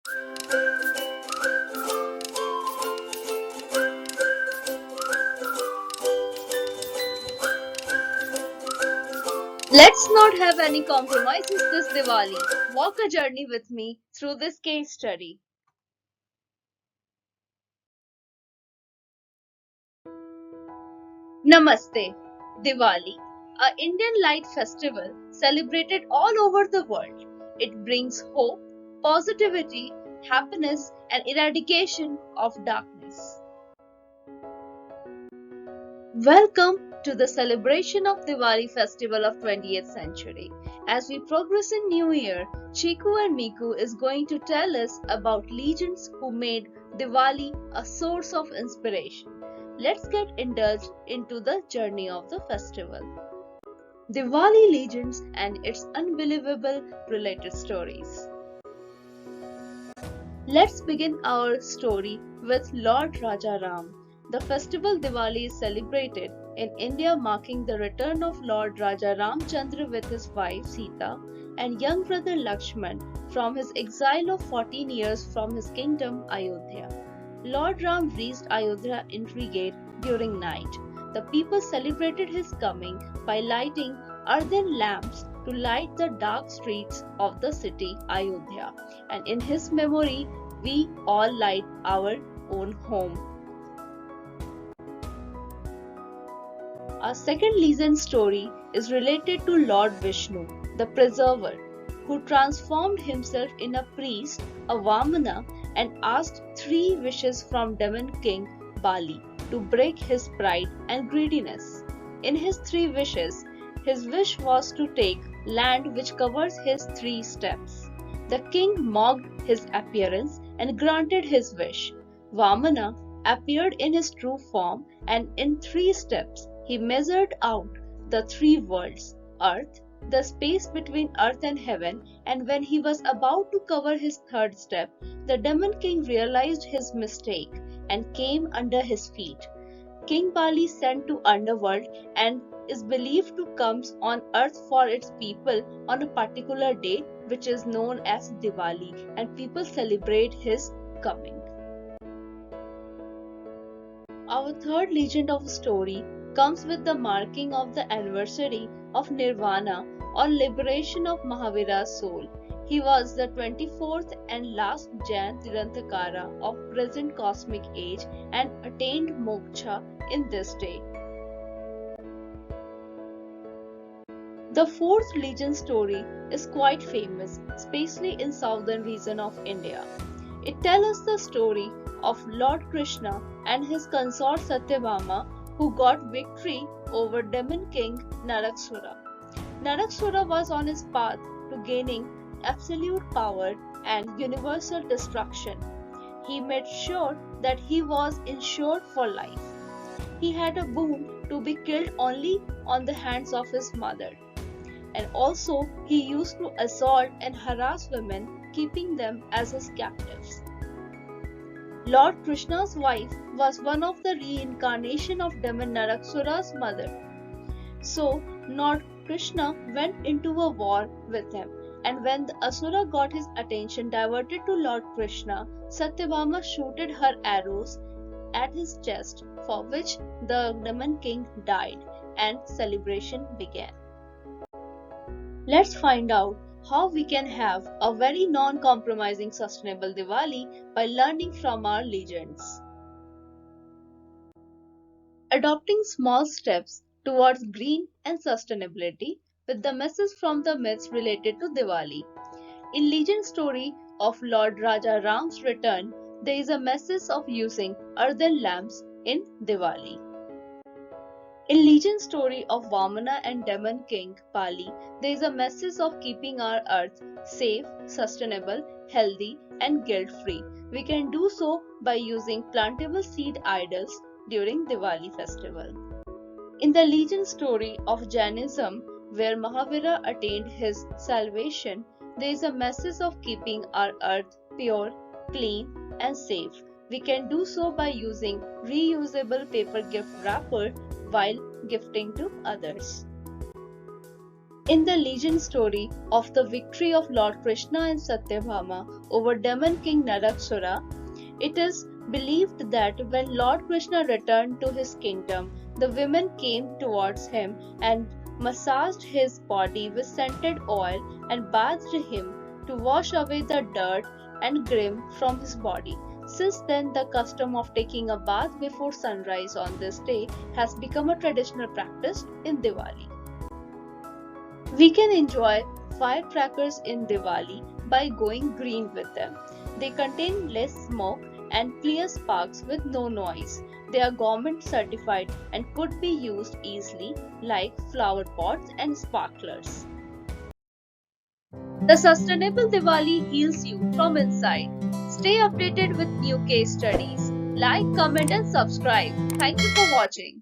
Let's not have any compromises this Diwali. Walk a journey with me through this case study. Namaste. Diwali, a Indian light festival celebrated all over the world. It brings hope, positivity, happiness, and eradication of darkness. Welcome to the celebration of Diwali festival of 20th century. As we progress in New Year, Chiku and Miku is going to tell us about legends who made Diwali a source of inspiration. Let's get indulged into the journey of the festival. Diwali legends and its unbelievable related stories. Let's begin our story with Lord Raja Ram. The festival Diwali is celebrated in India, marking the return of Lord Raja Ramchandra with his wife Sita and young brother Lakshman from his exile of 14 years from his kingdom Ayodhya. Lord Ram reached Ayodhya in regain during night. The people celebrated his coming by lighting earthen lamps to light the dark streets of the city Ayodhya, and in his memory we all light our own home. Our second legend story is related to Lord Vishnu, the preserver, who transformed himself in a priest, a Vamana, and asked 3 wishes from demon king Bali to break his pride and greediness. In his 3 wishes, his wish was to take land which covers his 3 steps. The king mocked his appearance and granted his wish. Vamana appeared in his true form, and in 3 steps he measured out the 3 worlds, earth, the space between earth and heaven, and when he was about to cover his 3rd step, the demon king realized his mistake and came under his feet. King Bali sent to underworld and is believed to come on earth for its people on a particular day which is known as Diwali, and people celebrate his coming. Our third legend of story comes with the marking of the anniversary of Nirvana or liberation of Mahavira's soul. He was the 24th and last Jain Tirthankara of present cosmic age and attained moksha in this day. The fourth legend story is quite famous, especially in southern region of India. It tells us the story of Lord Krishna and his consort Satyabhama, who got victory over demon king Naraksura. Naraksura was on his path to gaining absolute power and universal destruction. He made sure that he was insured for life. He had a boon to be killed only on the hands of his mother. And also he used to assault and harass women, keeping them as his captives. Lord Krishna's wife was one of the reincarnation of demon Naraksura's mother. So Lord Krishna went into a war with him, and when the Asura got his attention diverted to Lord Krishna, Satyabhama shooted her arrows at his chest, for which the demon king died, and celebration began. Let's find out how we can have a very non-compromising sustainable Diwali by learning from our legends. Adopting small steps towards green and sustainability with the message from the myths related to Diwali. In legend story of Lord Raja Ram's return, there is a message of using earthen lamps in Diwali. In legend story of Vamana and demon king Bali, there is a message of keeping our earth safe, sustainable, healthy and guilt-free. We can do so by using plantable seed idols during Diwali festival. In the legend story of Jainism, where Mahavira attained his salvation, there is a message of keeping our earth pure, clean and safe. We can do so by using reusable paper gift wrapper while gifting to others. In the legend story of the victory of Lord Krishna and Satyabhama over demon king Narakasura, it is believed that when Lord Krishna returned to his kingdom, the women came towards him and massaged his body with scented oil and bathed him to wash away the dirt and grime from his body. Since then, the custom of taking a bath before sunrise on this day has become a traditional practice in Diwali. We can enjoy firecrackers in Diwali by going green with them. They contain less smoke and clear sparks with no noise. They are government certified and could be used easily like flower pots and sparklers. The Sustainable Diwali heals you from inside. Stay updated with new case studies. Like, comment and subscribe. Thank you for watching.